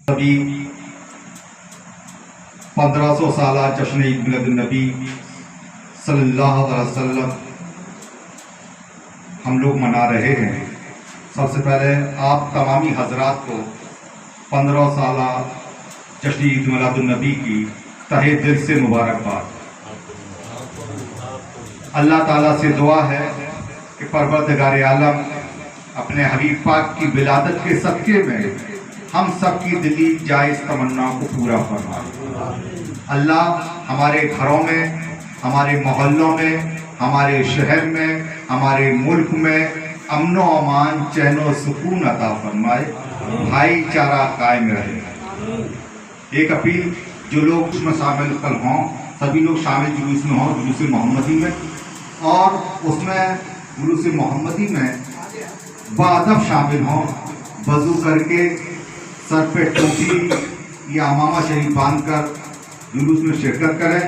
अभी 1500 साला जश्न ईद मिलादुन नबी सल्लल्लाहु अलैहि वसल्लम हम लोग मना रहे हैं। सबसे पहले आप तमामी हजरात को 15 साला जश्न ईद मिलादुन नबी की तहे दिल से मुबारकबाद। अल्लाह ताला से दुआ है कि परवरदिगार आलम अपने हबीब पाक की विलादत के सदक़े में हम सब की दिली जायज़ तमन्ना को पूरा फरमाए। अल्लाह हमारे घरों में, हमारे मोहल्लों में, हमारे शहर में, हमारे मुल्क में अमन व अमान, चैन व सुकून अता फरमाए, भाईचारा कायम रहे। एक अपील, जो लोग उसमें शामिल कल हों, सभी लोग शामिल जुलूस में हों, जुलूस मोहम्मदी में, और उसमें जुलूस मोहम्मदी में बाअदब शामिल हों, वज़ू करके सर पे टोपी या अमामा शरीफ बांध कर जुलूस में शिरकत करें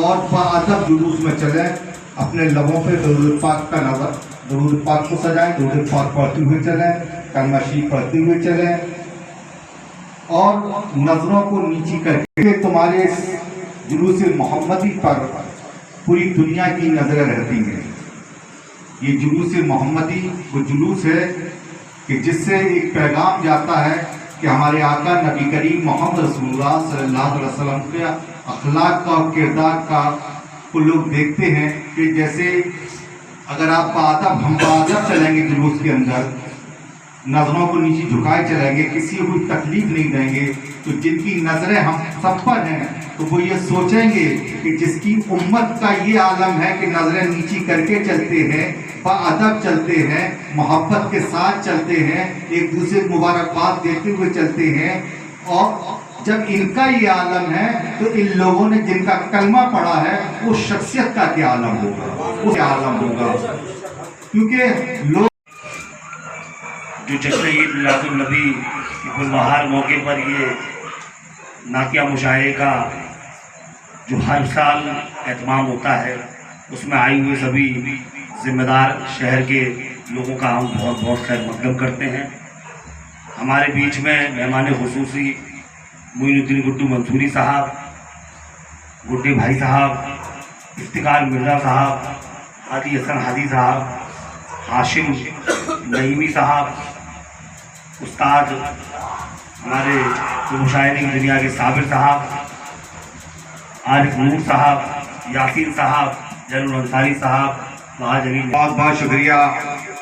और बाअदब जुलूस में चलें। अपने लबों पे दरूद पाक का नज़र, दरूद पाक को सजाएं, दरूद पाक पढ़ते हुए चलें, कलमा शरीफ पढ़ते हुए चलें और नज़रों को नीची करके तुम्हारे जुलूस मोहम्मदी पर पूरी दुनिया की नज़रें रहती हैं। ये जुलूस मोहम्मदी वो जुलूस है कि जिससे एक पैगाम जाता है कि हमारे आका नबी करीम मोहम्मद रसूलुल्लाह सल्लल्लाहु अलैहि वसल्लम के अखलाक का और किरदार का को लोग देखते हैं कि जैसे अगर आप बाअदब, हम बाअदब चलेंगे जुलूस के अंदर, नज़रों को नीचे झुकाए चलेंगे, किसी को कोई तकलीफ नहीं देंगे, तो जिनकी नज़रें हम सब पर हैं तो वो ये सोचेंगे कि जिसकी उम्मत का ये आलम है कि नज़रें नीची करके चलते हैं, बाअदब चलते हैं, मोहब्बत के साथ चलते हैं, एक दूसरे को मुबारकबाद देते हुए चलते हैं, और जब इनका ये आलम है तो इन लोगों ने जिनका कलमा पढ़ा है वो शख्सियत का क्या आलम होगा, वो क्या आलम होगा। क्योंकि लोग जो जश्न ईद मिलादुन नबी के गुलबहार मौके पर ये नातिया मुशायरे का जो हर साल एहतमाम होता है, उसमें आए हुए सभी ज़िम्मेदार शहर के लोगों का हम बहुत बहुत खैर मकदम करते हैं। हमारे बीच में मेहमान खुसूसी मोइनुद्दीन गुड्डू मंसूरी साहब, गुड्डे भाई साहब, इफ्तिकार मिर्ज़ा साहब, हादी हसन हादी साहब, हाशिम नईमी साहब, उस्ताद हमारे मुशायरे की दुनिया के साबिर साहब, आरिफ नूर साहब, यासीन साहब, जैनुल अंसारी साहब, महाजनी। बहुत बहुत शुक्रिया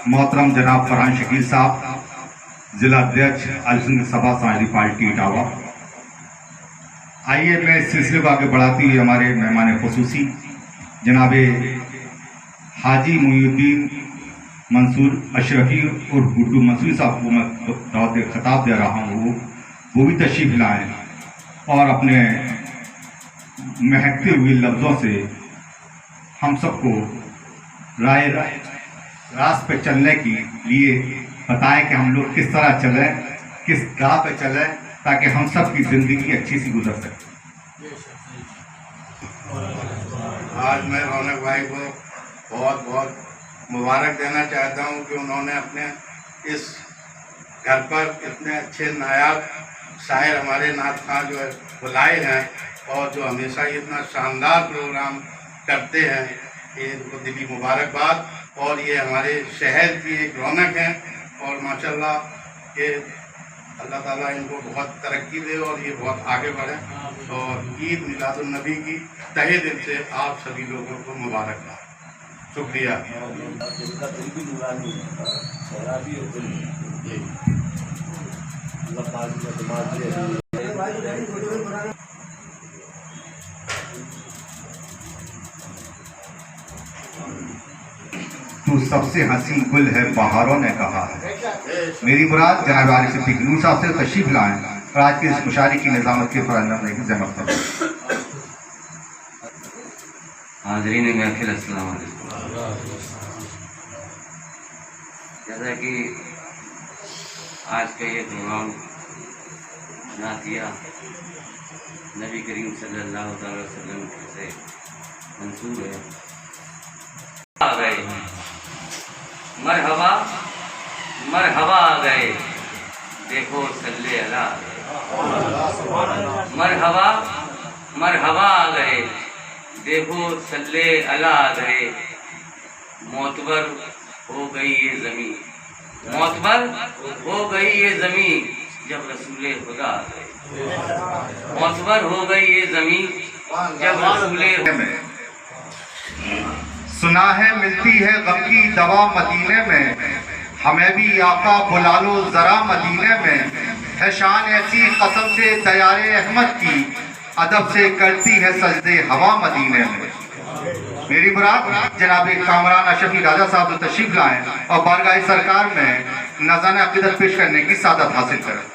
मोहतरम जनाब फरहान शकील साहब, ज़िला अध्यक्ष अल हिंद सभा समाजवादी पार्टी इटावा। आइए मैं इस सिलसिले को आगे बढ़ाती हुई हमारे मेहमान खुसूसी जनाब हाजी मोइनुद्दीन मंसूर अशरफी और गुड्डू मंसूरी साहब को मैं दावत खिताब दे रहा हूँ, वो भी तशरीफ़ लाएँ और अपने महकते हुए लफ्ज़ों से हम सबको रास्ते पे चलने के लिए बताएं कि हम लोग किस तरह चलें, किस राह पे चलें, ताकि हम सब की ज़िंदगी अच्छी सी गुजर सके। आज मैं रौनक भाई को बहुत बहुत मुबारक देना चाहता हूं कि उन्होंने अपने इस घर पर इतने अच्छे नायाब शायर हमारे नाथ खां जो है बुलाए हैं और जो हमेशा इतना शानदार प्रोग्राम करते हैं, इनको दिली मुबारकबाद। और ये हमारे शहर की एक रौनक है اور ماشاءاللہ یہ اللہ تعالیٰ ان کو بہت ترقی دے اور یہ بہت آگے بڑھیں. اور عید میلاد النبی کی تہہ دل سے آپ سبھی لوگوں کو مبارکباد. شکریہ. تو سب سے حسین گل ہے بہاروں نے کہا ہے. میری مراد جناب عارف صدیق نور صاحب سے تشریف لائیں اور آج کے اس مشاعرے کی نظامت کے فرانجام کی زحمت فرمائیں. حاضرین محفل السلام علیکم. جیسا کہ آج کا یہ پروگرام نعتیہ نبی کریم صلی اللہ تعالی وسلم سے منسوب ہے. آ گئے مرحبا مرحبا آ گئے دیکھو صلی اللہ. مرحبا مرحبا آ گئے دیکھو صلی اللہ آ گئے. معتبر ہو گئی یہ زمین معتبر ہو گئی یہ زمین جب رسول خدا آ گئے. معتبر ہو گئی یہ زمین جب رسول سنا ہے ملتی ہے غم کی دوا مدینے میں ہمیں بھی آقا بلا لو ذرا مدینے میں. ہے شان ایسی قسم سے دیار احمد کی ادب سے کرتی ہے سجدے ہوا مدینے میں. میری مراد جناب کامران اشرفی راجہ صاحب جو تشریف لائیں اور بارگاہ سرکار میں نذران عقیدت پیش کرنے کی سعادت حاصل کریں.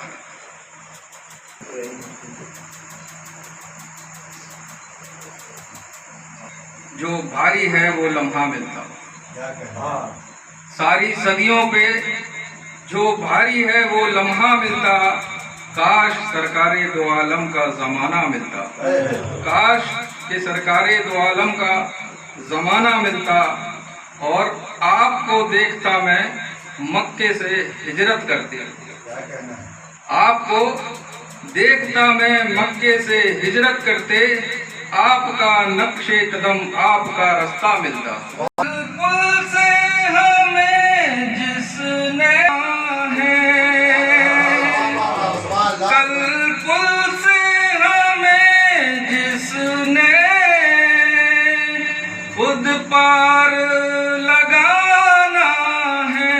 جو بھاری ہے وہ لمحہ ملتا ساری صدیوں پہ جو بھاری ہے وہ لمحہ ملتا. کاش سرکار دو عالم کا زمانہ ملتا کاش کہ سرکار دو عالم کا زمانہ ملتا. اور آپ کو دیکھتا میں مکے سے ہجرت کرتے آپ کو دیکھتا میں مکے سے ہجرت کرتے. آپ کا نقش قدم آپ کا رستہ ملتا. پل سے ہمیں جس نے کل پل سے ہمیں جس نے خود پار لگانا ہے.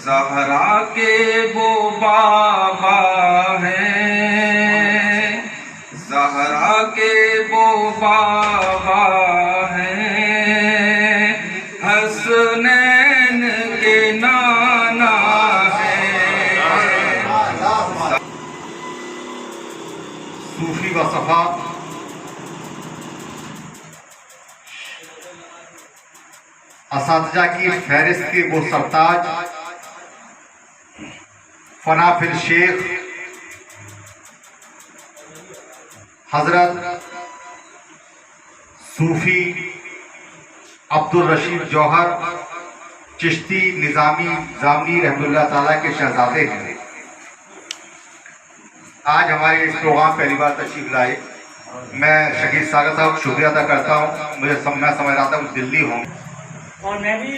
زہرا کے وہ بابا ہیں زہرا کے وہ بابا ہیں حسنین کے نانا ہیں. صوفی و صفا اساتذہ کی فہرست کے وہ سرتاج فنا پھر شیخ حضرت صوفی عبدالرشید جوہر چشتی نظامی ضامنی رحمۃ اللہ تعالیٰ کے شہزادے ہیں. آج ہمارے اس پروگرام پہلی بار تشریف لائے. میں شکیل ساگر صاحب کو شکریہ ادا کرتا ہوں. میں سمجھ رہا تھا وہ دلی ہوں اور میں بھی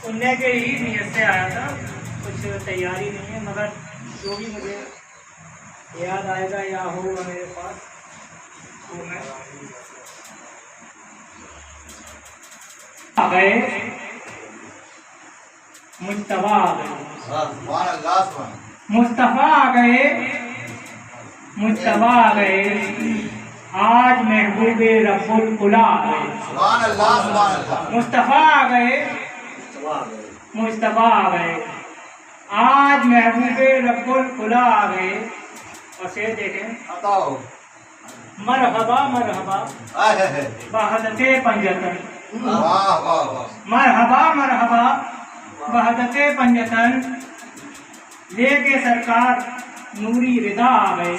سننے کے ہی نیت سے آیا تھا. کچھ تیاری نہیں ہے مگر جو بھی مجھے یاد آئے گا یا ہوگا میرے پاس تو میں آ گئے مجتبیٰ آ گئے مصطفیٰ آ گئے مجتبیٰ آ گئے. آج محبوب رب القلا آ گئے مصطفیٰ آ گئے مجتبیٰ آ گئے. آج محبوب رب القلا آ گئے. اور سے دیکھیں مرحبا مرحبا بحدت پنجتن مرحبا مرحبا بحدت پنجتن لے کے سرکار نوری رضا آ گئے.